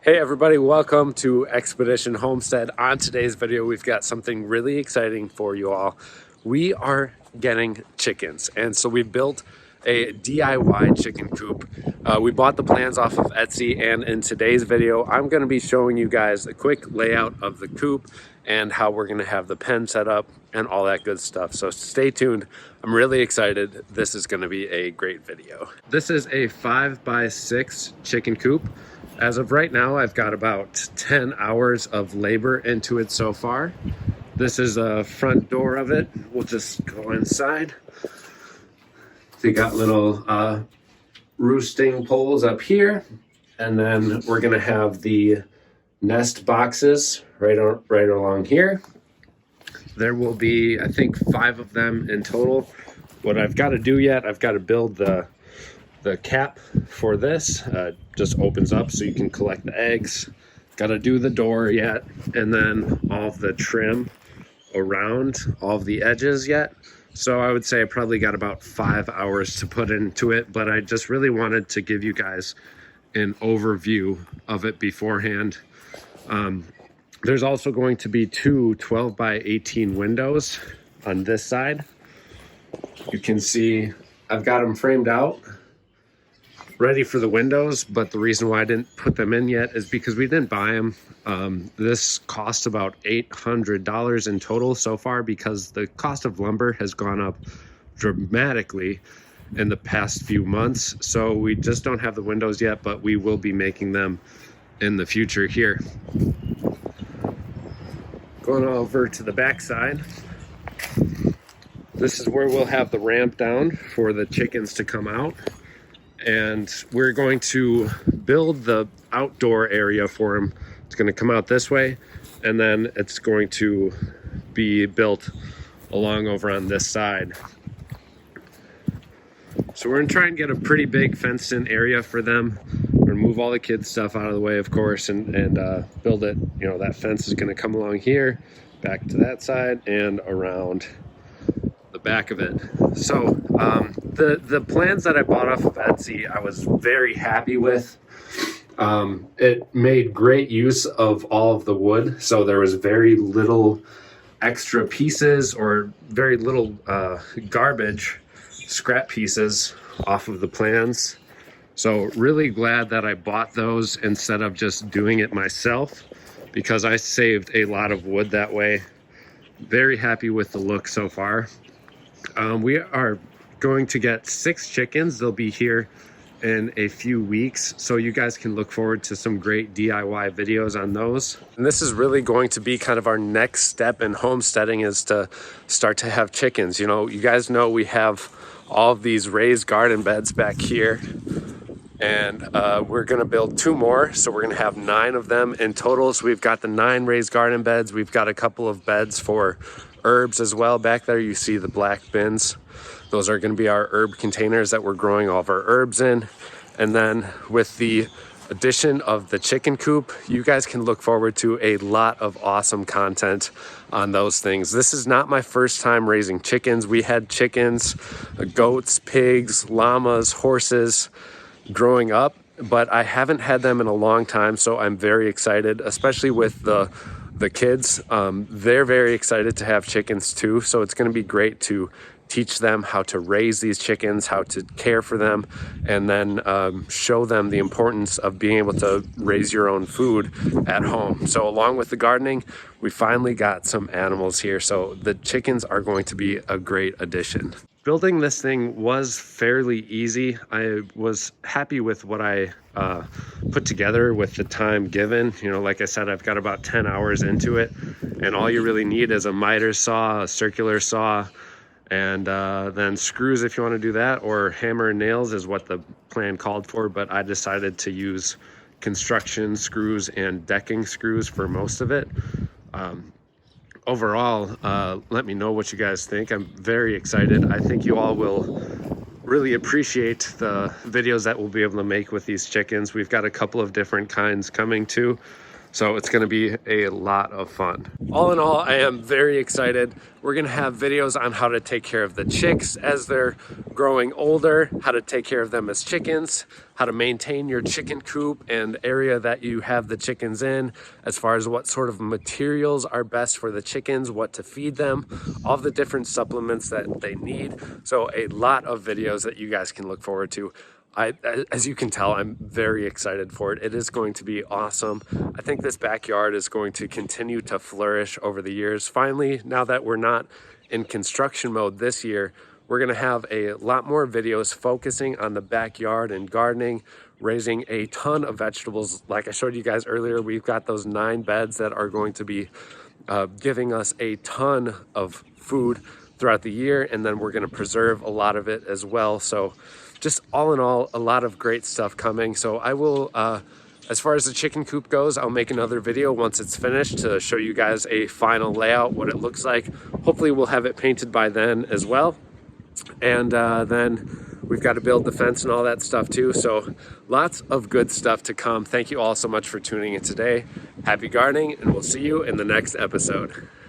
Hey everybody, welcome to Expedition Homestead. On today's video, we've got something really exciting for you all. We are getting chickens, and so we built a DIY chicken coop. We bought the plans off of Etsy, and in today's video, I'm going to be showing you guys a quick layout of the coop and how we're going to have the pen set up and all that good stuff. So stay tuned. I'm really excited. This is going to be a great video. This is a 5x6 chicken coop. As of right now, I've got about 10 hours of labor into it so far. This is a front door of it. We'll just go inside. They got little roosting poles up here, and then we're gonna have the nest boxes right along here. There will be, I think, 5 of them in total. What I've got to do yet, I've got to build the cap for this. Just opens up so you can collect the eggs. Got to do the door yet, and then all of the trim around all of the edges yet. So I would say I probably got about 5 hours to put into it, but I just really wanted to give you guys an overview of it beforehand. There's also going to be 2 12x18 windows on this side. You can see I've got them framed out, ready for the windows, but the reason why I didn't put them in yet is because we didn't buy them. This cost about $800 in total so far because the cost of lumber has gone up dramatically in the past few months. So we just don't have the windows yet, but we will be making them in the future here. Going over to the back side. This is where we'll have the ramp down for the chickens to come out. And we're going to build the outdoor area for them. It's going to come out this way, and then it's going to be built along over on this side. So we're going to try and get a pretty big fenced-in area for them. Remove all the kids' stuff out of the way, of course, and build it. You know, that fence is going to come along here, back to that side, and around the back of it. So the plans that I bought off of Etsy, I was very happy with. It made great use of all of the wood, so there was very little extra pieces or very little garbage, scrap pieces off of the plans. So really glad that I bought those instead of just doing it myself, because I saved a lot of wood that way. Very happy with the look so far. We are going to get 6 chickens. They'll be here in a few weeks, so you guys can look forward to some great DIY videos on those. And this is really going to be kind of our next step in homesteading, is to start to have chickens. You know, you guys know we have all of these raised garden beds back here, and we're gonna build 2 more, so we're gonna have 9 of them in total. So we've got the 9 raised garden beds. We've got a couple of beds for herbs as well. Back there you see the black bins. Those are going to be our herb containers that we're growing all of our herbs in. And then with the addition of the chicken coop, you guys can look forward to a lot of awesome content on those things. This is not my first time raising chickens. We had chickens, goats, pigs, llamas, horses growing up, but I haven't had them in a long time, so I'm very excited, especially with the kids. They're very excited to have chickens too, so it's going to be great to teach them how to raise these chickens, how to care for them, and then show them the importance of being able to raise your own food at home. So along with the gardening, we finally got some animals here, so the chickens are going to be a great addition. Building this thing was fairly easy. I was happy with what I put together with the time given. You know, like I said, I've got about 10 hours into it, and all you really need is a miter saw, a circular saw, and then screws if you want to do that, or hammer and nails is what the plan called for, but I decided to use construction screws and decking screws for most of it. Overall, let me know what you guys think. I'm very excited. I think you all will really appreciate the videos that we'll be able to make with these chickens. We've got a couple of different kinds coming too. So it's going to be a lot of fun. All in all, I am very excited. We're going to have videos on how to take care of the chicks as they're growing older, how to take care of them as chickens, how to maintain your chicken coop and area that you have the chickens in, as far as what sort of materials are best for the chickens, what to feed them, all the different supplements that they need. So a lot of videos that you guys can look forward to. As you can tell, I'm very excited for it. It is going to be awesome. I think this backyard is going to continue to flourish over the years. Finally, now that we're not in construction mode this year, we're gonna have a lot more videos focusing on the backyard and gardening, raising a ton of vegetables. Like I showed you guys earlier, we've got those 9 beds that are going to be giving us a ton of food throughout the year, and then we're gonna preserve a lot of it as well. So just all in all, a lot of great stuff coming. So I will, as far as the chicken coop goes, I'll make another video once it's finished to show you guys a final layout, what it looks like. Hopefully we'll have it painted by then as well. And then we've got to build the fence and all that stuff too. So lots of good stuff to come. Thank you all so much for tuning in today. Happy gardening, and we'll see you in the next episode.